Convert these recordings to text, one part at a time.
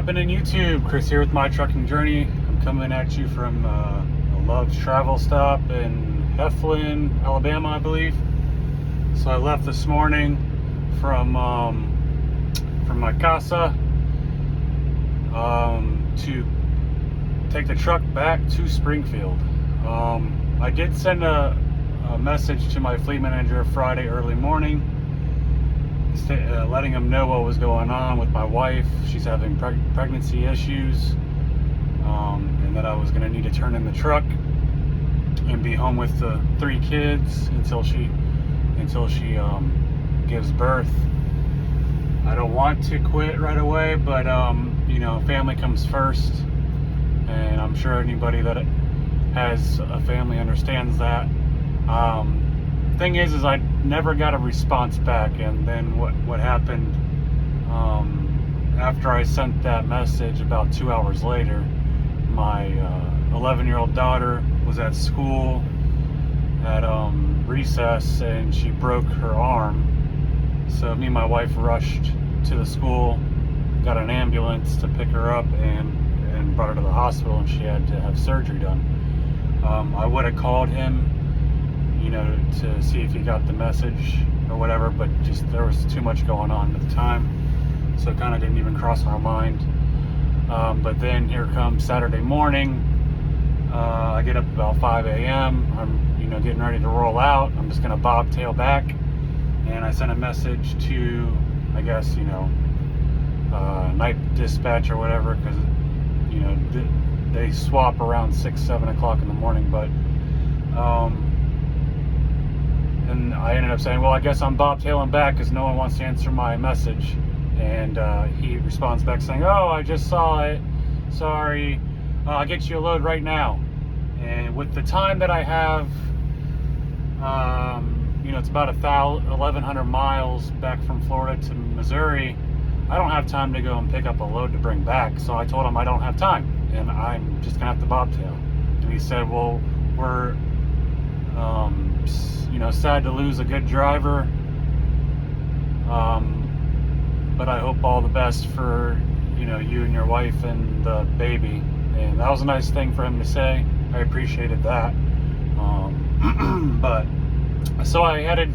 happening, YouTube? Chris here with My Trucking Journey. I'm coming at you from a Love's travel stop in Heflin, Alabama, I believe. So I left this morning from my casa to take the truck back to Springfield. I did send a message to my fleet manager Friday early morning, letting him know what was going on with my wife. She's having pregnancy issues, and that I was going to need to turn in the truck and be home with the 3 kids until she gives birth. I don't want to quit right away, but family comes first, and I'm sure anybody that has a family understands that. Thing is I never got a response back, and then what happened after I sent that message, about 2 hours later, my 11-year-old daughter was at school at recess, and she broke her arm. So me and my wife rushed to the school, got an ambulance to pick her up, and brought her to the hospital, and she had to have surgery done. I would have called him, to see if he got the message or whatever, but just there was too much going on at the time, so it kind of didn't even cross my mind. But then here comes Saturday morning. I get up about 5 a.m. I'm getting ready to roll out. I'm just gonna bobtail back, and I sent a message to, I guess, night dispatch or whatever, because they swap around 6-7 o'clock in the morning. But and I ended up saying, well, I guess I'm bobtailing back because no one wants to answer my message. And he responds back saying, oh, I just saw it, sorry, I'll get you a load right now. And with the time that I have, it's about 1,100 miles back from Florida to Missouri. I don't have time to go and pick up a load to bring back. So I told him I don't have time, and I'm just gonna have to bobtail. And he said, well, we're sad to lose a good driver, but I hope all the best for you and your wife and the baby. And that was a nice thing for him to say. I appreciated that. But so I headed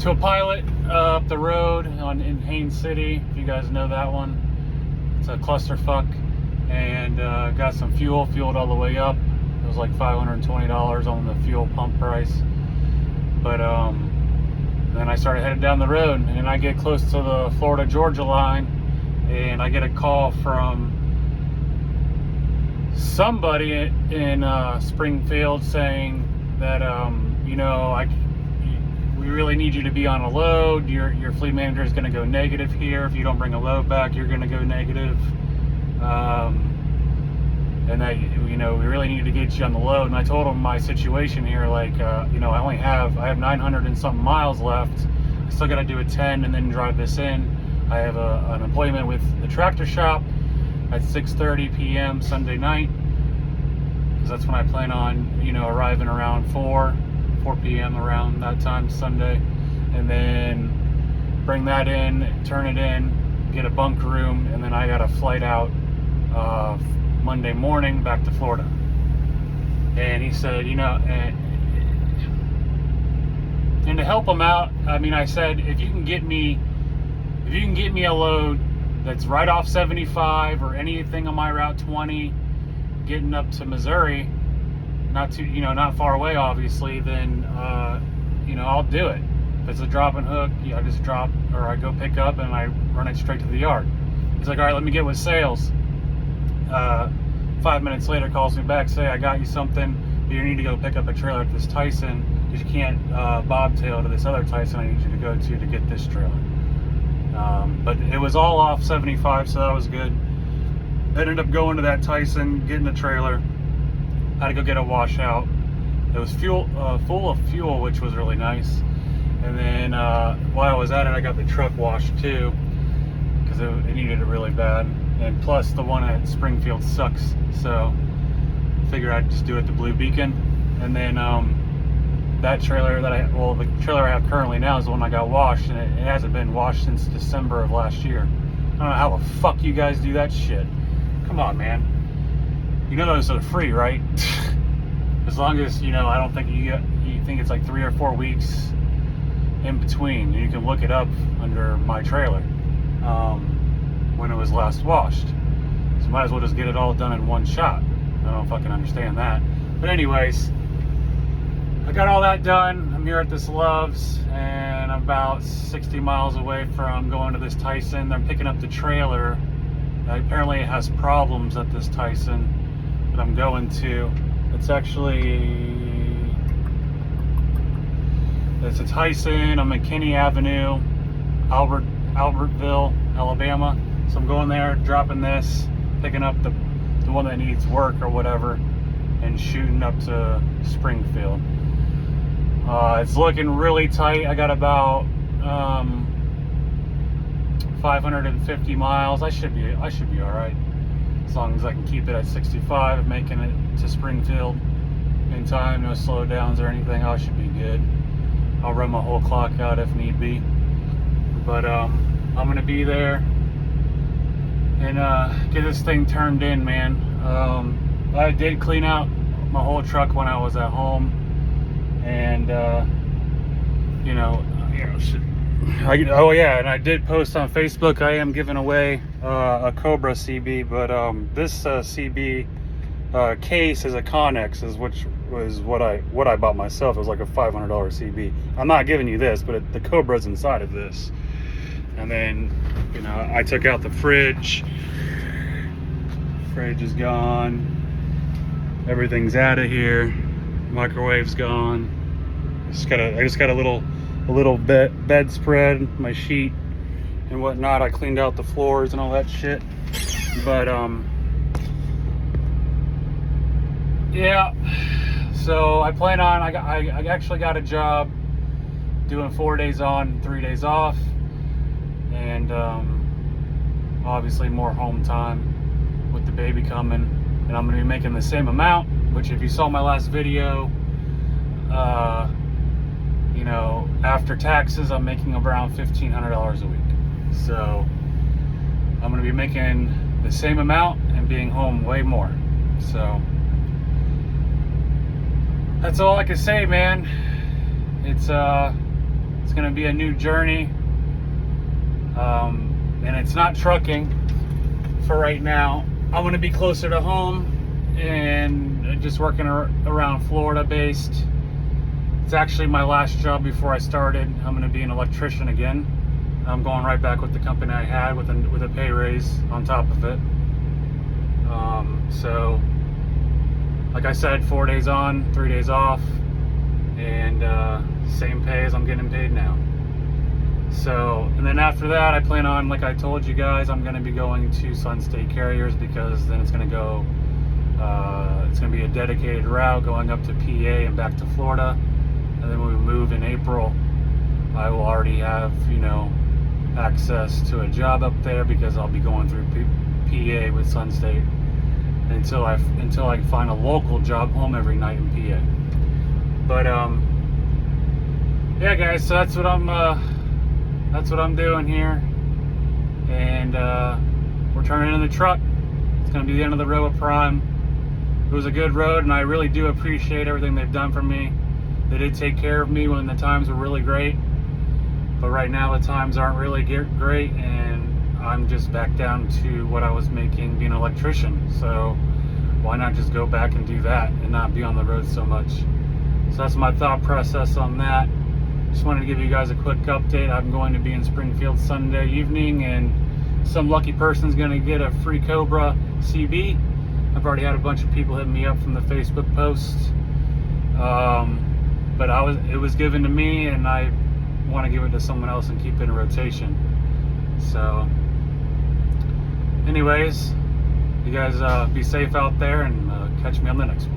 to a Pilot up the road in Haines City, if you guys know that one. It's a clusterfuck, and got some fueled all the way up. It was like $520 on the fuel pump price. But then I started heading down the road, and I get close to the Florida-Georgia line, and I get a call from somebody in Springfield saying that we really need you to be on a load. Your fleet manager is going to go negative here. If you don't bring a load back, you're going to go negative. And that we really need to get you on the load. And I told him my situation here, like I have 900 and something miles left. I still got to do a 10 and then drive this in. I have an appointment with the tractor shop at 6:30 p.m. Sunday night, because that's when I plan on arriving around 4 p.m. around that time Sunday, and then bring that in, turn it in, get a bunk room, and then I got a flight out Monday morning back to Florida. And he said, and to help him out, I said, if you can get me a load that's right off 75 or anything on my Route 20 getting up to Missouri, not far away obviously, then I'll do it. If it's a drop and hook, I just drop, or I go pick up and I run it straight to the yard. He's like, all right, let me get with sales. 5 minutes later, calls me back, say, I got you something, but you need to go pick up a trailer at this Tyson, because you can't bobtail to this other Tyson I need you to go to get this trailer. But it was all off 75, so that was good. I ended up going to that Tyson, getting the trailer. I had to go get a washout. It was full of fuel, which was really nice. And then while I was at it, I got the truck washed too, because it needed it really bad. And plus the one at Springfield sucks, so I figured I'd just do it to Blue Beacon. And then that trailer the trailer I have currently now is the one I got washed, and it hasn't been washed since December of last year. I don't know how the fuck you guys do that shit. Come on, man. You know those are free, right? As long as, you know, I don't think you think it's like 3 or 4 weeks in between. You can look it up under my trailer when it was last washed. So might as well just get it all done in one shot. I don't fucking understand that. But anyways, I got all that done. I'm here at this Love's, and I'm about 60 miles away from going to this Tyson. They're picking up the trailer. Apparently it has problems at this Tyson that I'm going to. It's a Tyson on McKinney Avenue, Albertville, Alabama. So I'm going there, dropping this, picking up the one that needs work or whatever, and shooting up to Springfield. It's looking really tight. I got about 550 miles. I should be all right, as long as I can keep it at 65, making it to Springfield in time. No slowdowns or anything. I should be good. I'll run my whole clock out if need be. But I'm gonna be there and get this thing turned in, man. I did clean out my whole truck when I was at home, and you know, oh yeah, and I did post on Facebook. I am giving away a Cobra CB, but this CB case is a Connex, which was what I bought myself. It was like a $500 CB. I'm not giving you this, but the Cobra's inside of this. And then, you know, I took out the fridge. Fridge is gone. Everything's out of here. Microwave's gone. I just got a little bedspread, my sheet and whatnot. I cleaned out the floors and all that shit. But yeah. So I plan on. I actually got a job doing 4 days on, 3 days off, and obviously more home time with the baby coming. And I'm gonna be making the same amount. Which, if you saw my last video, you know, after taxes, I'm making around $1,500 a week. So I'm gonna be making the same amount and being home way more. So that's all I can say, man. It's gonna be a new journey, and it's not trucking for right now. I'm gonna be closer to home and just working around Florida based. It's actually my last job before I started. I'm gonna be an electrician again. I'm going right back with the company I had with a pay raise on top of it. So like I said, 4 days on, 3 days off, and same pay as I'm getting paid now. So, and then after that, I plan on, like I told you guys, I'm going to be going to Sun State Carriers, because then it's going to be a dedicated route going up to PA and back to Florida. And then when we move in April, I will already have, you know, access to a job up there, because I'll be going through PA with Sun State until I find a local job home every night in PA. But yeah, guys, so that's what I'm doing here, and we're turning in the truck. It's gonna be the end of the road with Prime. It was a good road, and I really do appreciate everything they've done for me. They did take care of me when the times were really great, but right now the times aren't really great, and I'm just back down to what I was making being an electrician. So why not just go back and do that and not be on the road so much? So that's my thought process on that. Just wanted to give you guys a quick update. I'm going to be in Springfield Sunday evening, and some lucky person's going to get a free Cobra CB. I've already had a bunch of people hit me up from the Facebook posts, but it was given to me, and I want to give it to someone else and keep it in rotation. So anyways, you guys be safe out there, and catch me on the next one.